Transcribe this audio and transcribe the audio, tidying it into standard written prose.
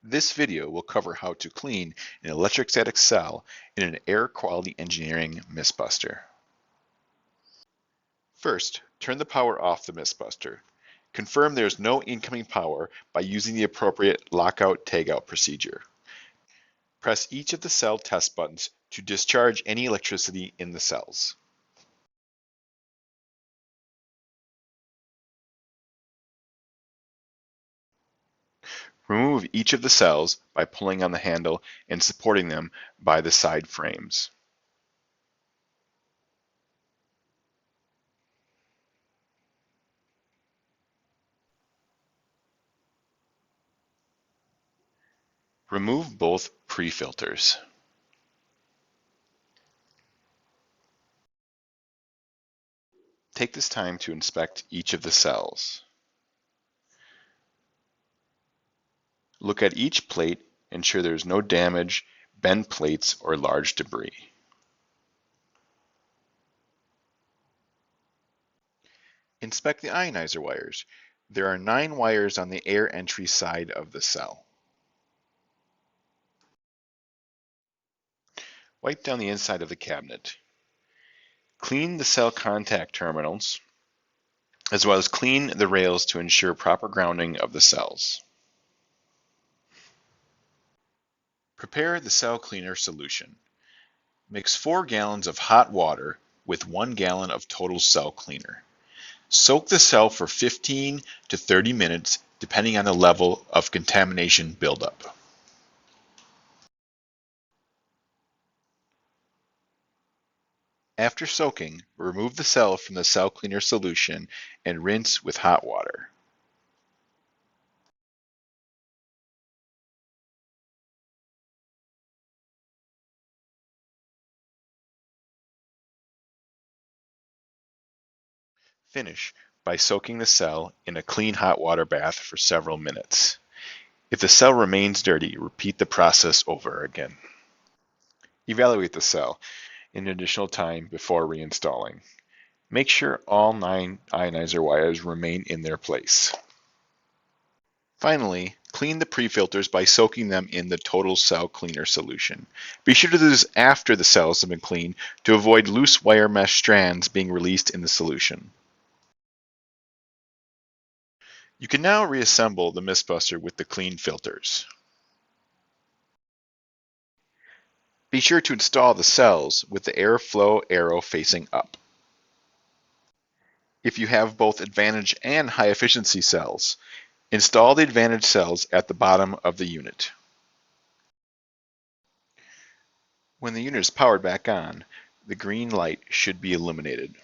This video will cover how to clean an electrostatic cell in an Air Quality Engineering MistBuster. First, turn the power off the MistBuster. Confirm there is no incoming power by using the appropriate lockout-tagout procedure. Press each of the cell test buttons to discharge any electricity in the cells. Remove each of the cells by pulling on the handle and supporting them by the side frames. Remove both pre-filters. Take this time to inspect each of the cells. Look at each plate, ensure there is no damage, bent plates, or large debris. Inspect the ionizer wires. There are 9 wires on the air entry side of the cell. Wipe down the inside of the cabinet. Clean the cell contact terminals, as well as clean the rails to ensure proper grounding of the cells. Prepare the cell cleaner solution. Mix 4 gallons of hot water with 1 gallon of total cell cleaner. Soak the cell for 15 to 30 minutes depending on the level of contamination buildup. After soaking, remove the cell from the cell cleaner solution and rinse with hot water. Finish by soaking the cell in a clean hot water bath for several minutes. If the cell remains dirty, repeat the process over again. Evaluate the cell in additional time before reinstalling. Make sure all 9 ionizer wires remain in their place. Finally, clean the pre-filters by soaking them in the total cell cleaner solution. Be sure to do this after the cells have been cleaned to avoid loose wire mesh strands being released in the solution. You can now reassemble the MistBuster with the clean filters. Be sure to install the cells with the airflow arrow facing up. If you have both advantage and high efficiency cells, install the advantage cells at the bottom of the unit. When the unit is powered back on, the green light should be illuminated.